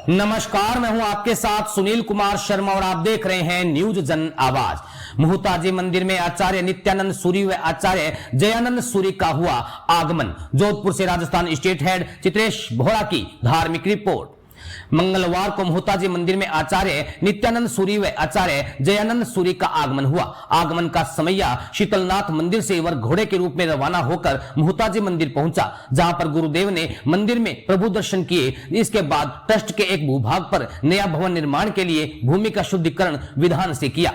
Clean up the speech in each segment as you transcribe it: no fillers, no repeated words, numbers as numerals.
नमस्कार, मैं हूं आपके साथ सुनील कुमार शर्मा और आप देख रहे हैं न्यूज जन आवाज। मुहताजी मंदिर में आचार्य नित्यानंद सूरी व आचार्य जयानंद सूरी का हुआ आगमन। जोधपुर से राजस्थान स्टेट हेड चित्रेश बोहरा की धार्मिक रिपोर्ट। मंगलवार को मुहताजी मंदिर में आचार्य नित्यानंद सूरी व आचार्य जयानंद सूरी का आगमन हुआ। आगमन का समैया शीतलनाथ मंदिर से वर घोड़े के रूप में रवाना होकर मुहताजी मंदिर पहुंचा, जहां पर गुरुदेव ने मंदिर में प्रभु दर्शन किए। इसके बाद ट्रस्ट के एक भूभाग पर नया भवन निर्माण के लिए भूमि का शुद्धिकरण विधान से किया।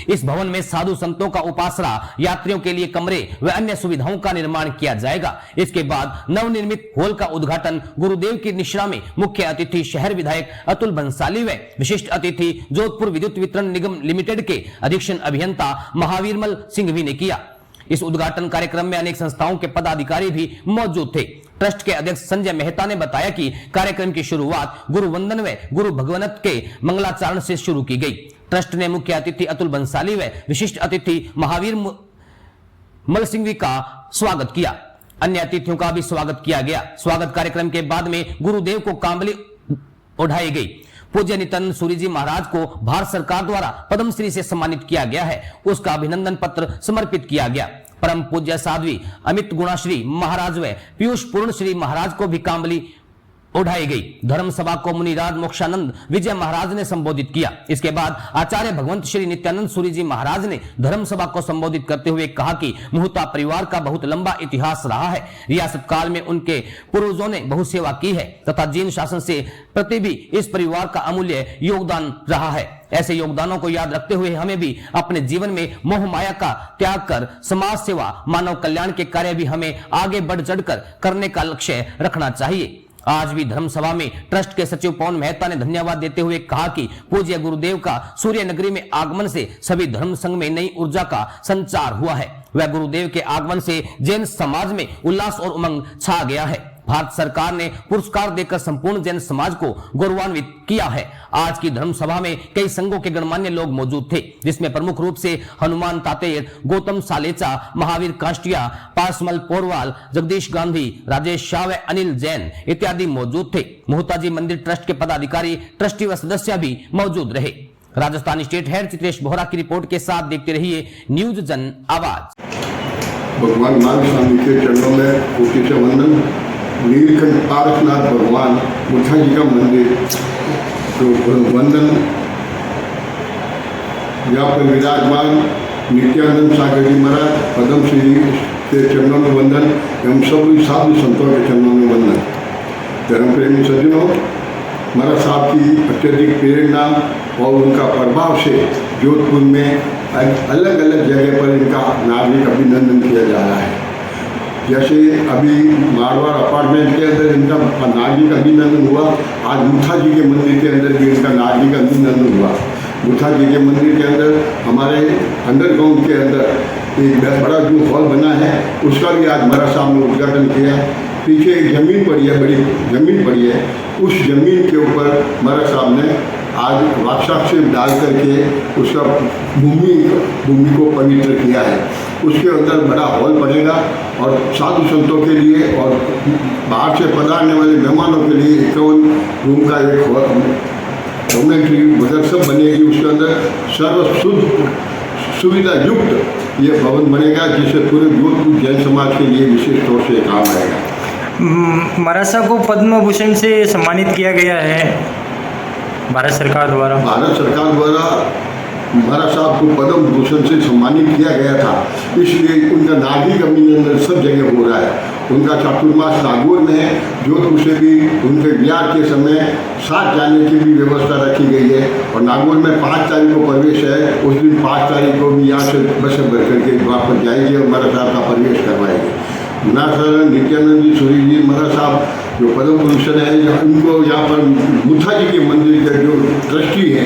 इस भवन में साधु संतों का उपासना, यात्रियों के लिए कमरे व अन्य सुविधाओं का निर्माण किया जाएगा। इसके बाद नवनिर्मित हॉल का उद्घाटन गुरुदेव की निश्रा में मुख्य अतिथि शहर विधायक अतुल बंसाली व विशिष्ट अतिथि जोधपुर विद्युत वितरण निगम लिमिटेड के अधीक्षण अभियंता महावीरमल सिंघवी ने किया। इस उद्घाटन कार्यक्रम में अनेक संस्थाओं के पदाधिकारी भी मौजूद थे। ट्रस्ट के अध्यक्ष संजय मेहता ने बताया कि कार्यक्रम की शुरुआत गुरु वंदन व गुरु भगवनत के मंगलाचरण से शुरू की गई। ट्रस्ट ने मुख्य अतिथि अतुल बंसाली व विशिष्ट अतिथि महावीर मल सिंघवी का स्वागत किया। अन्य अतिथियों का भी स्वागत किया गया। स्वागत कार्यक्रम के बाद में गुरुदेव को कांबली उठाई गई। पूज्य नित्यानंद सूरी जी महाराज को भारत सरकार द्वारा पद्मश्री से सम्मानित किया गया है। उसका अभिनंदन पत्र समर्पित किया गया। परम पूज्य साध्वी अमित गुणाश्री महाराज व पीयूष पूर्ण श्री महाराज को भी कांबली उठाई गई। धर्म सभा को मुनिराज मोक्षानंद विजय महाराज ने संबोधित किया। इसके बाद आचार्य भगवंत श्री नित्यानंद सूरी जी महाराज ने धर्म सभा को संबोधित करते हुए कहा कि मुहता परिवार का बहुत लंबा इतिहास रहा है। रियासत काल में उनके पूर्वजों ने बहुत सेवा की है तथा जीन शासन से प्रति भी इस परिवार का अमूल्य योगदान रहा है। ऐसे योगदानों को याद रखते हुए हमें भी अपने जीवन में मोह माया का त्याग कर समाज सेवा, मानव कल्याण के कार्य भी हमें आगे बढ़ चढ़कर करने का लक्ष्य रखना चाहिए। आज भी धर्म सभा में ट्रस्ट के सचिव पवन मेहता ने धन्यवाद देते हुए कहा कि पूज्य गुरुदेव का सूर्य नगरी में आगमन से सभी धर्म संघ में नई ऊर्जा का संचार हुआ है। वह गुरुदेव के आगमन से जैन समाज में उल्लास और उमंग छा गया है। भारत सरकार ने पुरस्कार देकर संपूर्ण जैन समाज को गौरवान्वित किया है। आज की धर्म सभा में कई संघों के गणमान्य लोग मौजूद थे, जिसमें प्रमुख रूप से हनुमान तातेर, गौतम सालेचा, महावीर काष्टिया, पासमल पोरवाल, जगदीश गांधी, राजेश शाह व अनिल जैन इत्यादि मौजूद थे। मुहताजी मंदिर ट्रस्ट के पदाधिकारी, ट्रस्टी व सदस्य भी मौजूद रहे। राजस्थान स्टेट हेड चित्रेश बोहरा की रिपोर्ट के साथ देखते रहिए न्यूज जन आवाज। भगवान नाग स्वामी के चरणों में कोटि से वंदन। नीलकंठ पारसनाथ भगवान मुथा जी का मंदिर तो वंदन। यहाँ पर विराजमान नित्यानंद सागर जी महाराज पद्मश्री के चरणों में वंदन एवं सभी साधु संतों के चरणों में वंदन। धर्म प्रेमी सज्जनों, महाराज साहब की अत्यधिक प्रेरणा और उनका प्रभाव से जोधपुर में अलग अलग जगह पर इनका नागरिक अभिनंदन किया जा रहा है। जैसे अभी मारवाड़ अपार्टमेंट के अंदर इनका नागरिक अभिनंदन हुआ, आज मुथा जी के मंदिर के अंदर भी इनका नागरिक अभिनंदन हुआ। मुथा जी के मंदिर के अंदर हमारे अंडरग्राउंड के अंदर एक बड़ा जो हॉल बना है उसका भी आज महाराज साहब ने उद्घाटन किया। पीछे एक जमीन पड़ी है, बड़ी जमीन पड़ी है, उस जमीन के ऊपर महाराज साहब ने आज वाक्साक्षर डाल करके उसका भूमि को पवित्र किया है। उसके अंदर बड़ा हॉल बनेगा और साधु संतों के लिए और बाहर से पधारने वाले मेहमानों के लिए 51 रूम का एक हॉल डॉमेट्री वगैरह सब बनेगी। उसके अंदर सर्व सुविधा युक्त ये भवन बनेगा, जिससे पूरे जोधपुर जैन समाज के लिए विशेष तौर से काम आएगा। महाराज साहब को पद्म भूषण से सम्मानित किया गया है भारत सरकार द्वारा। भारत सरकार द्वारा महाराज साहब को पद्म भूषण से सम्मानित किया गया था, इसलिए उनका नागरिक अभिनंदन सब जगह हो रहा है। उनका चातुर्मास नागौर में है। जोधपुर से भी उनके विहार के समय साथ जाने की भी व्यवस्था रखी गई है और नागौर में 5 तारीख को प्रवेश है। उस दिन 5 तारीख को भी यहाँ से बस भर करके वापस जाएगी और महाराज साहब का प्रवेश करवाएंगे। महाराज नित्यानंद जी सूरी जी महाराज साहब जो पद्म भूषण है, उनको यहाँ पर मुथा जी के मंदिर के जो ट्रस्टी है,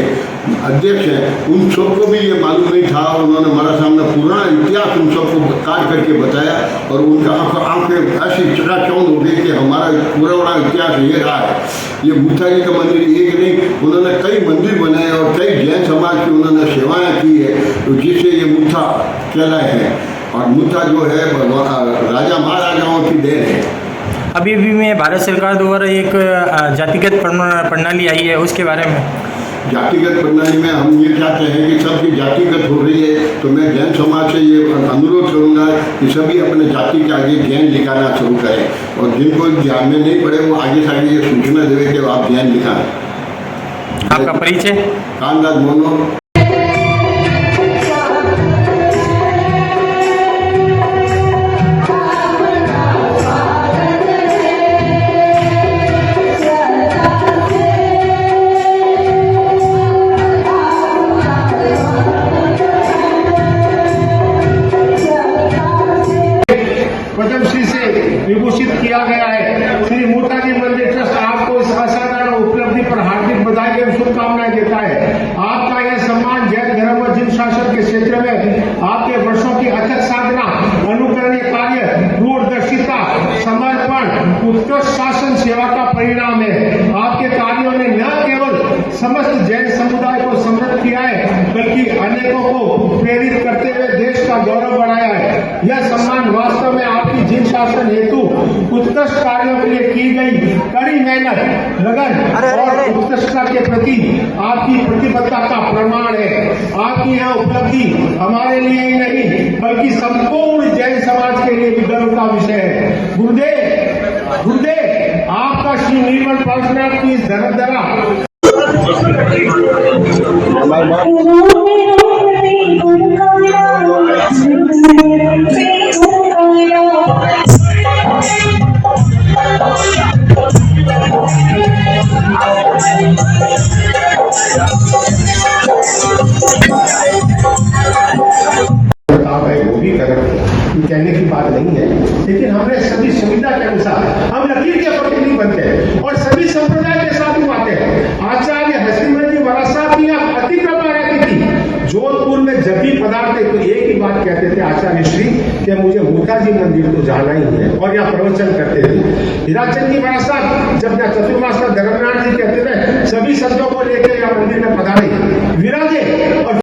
अध्यक्ष हैं, उन सबको भी ये मालूम नहीं था। उन्होंने महाराज साहब ने पुराना इतिहास उन सबको काट करके बताया और उनका आंखें ऐसी चकाचौंध हो गई कि हमारा पुराना इतिहास ये रहा है। ये मुथा जी का मंदिर एक नहीं, उन्होंने कई मंदिर बनाए और कई जैन समाज की उन्होंने सेवाएँ की है, तो जिससे ये मुथा कहलाए हैं। और मुथा जो है राजा महाराजाओं की देन है। अभी भी में भारत सरकार द्वारा एक जातिगत प्रणाली आई है, उसके बारे में। जातिगत प्रणाली में हम ये चाहते हैं कि सबकी जातिगत हो रही है, तो मैं जैन समाज से ये अनुरोध करूंगा कि सभी अपने जाति के आगे जैन लिखाना शुरू करें, और जिनको ध्यान में नहीं पड़े वो आगे से आगे ये सूचना देवे कि आप जैन लिखाएं। आपका परिचय? कानराज मोनो। पद्मश्री से विभूषित किया गया है। श्री मोताजी मंदिर ट्रस्ट आपको इस असाधारण उपलब्धि पर हार्दिक बधाई एवं शुभकामनाएं देता है। आपका यह सम्मान जैन धर्म व जिन शासन के क्षेत्र में आपके वर्षों की अथक साधना, अनुकरणीय कार्य, दूरदर्शिता, समर्पण, उत्कृष्ट शासन सेवा का परिणाम है। आपके कार्यों ने न केवल समस्त जैन समुदाय को समृद्ध किया है, बल्कि अनेकों को प्रेरित करते हुए देश का गौरव बढ़ाया है। यह सम्मान वास्तव में आपकी जिन शासन हेतु उत्कृष्ट कार्यों के लिए की गई कड़ी मेहनत, लगन और उत्कृष्टता के प्रति आपकी प्रतिबद्धता का प्रमाण है। आपकी यह उपलब्धि हमारे लिए ही नहीं, बल्कि संपूर्ण जैन समाज के लिए भी गर्व का विषय है। गुरुदेव, आपका श्री निर्मल पार्श्वनाथ की इस धर्मधरा वो भी कहने की बात नहीं है, लेकिन हमने सभी सुविधा के अनुसार हम लकीर के पक्के नहीं बनते और सभी संप्रदाय के साथ आते हैं। आचार्य हस्तिमती वरासत की अतिक्रमण रहती थी। जोधपुर में जब भी पधारते तो एक ही बात कहते थे आचार्य श्री कि मुझे मोताजी मंदिर तो जाना ही है, और यहाँ प्रवचन करते थे। हीराचंद की वरासत जब यहाँ चतुर्मास धर्मनाथ जी कहते थे, सभी संतों को लेकर यहाँ मंदिर में पधारे, विराजे और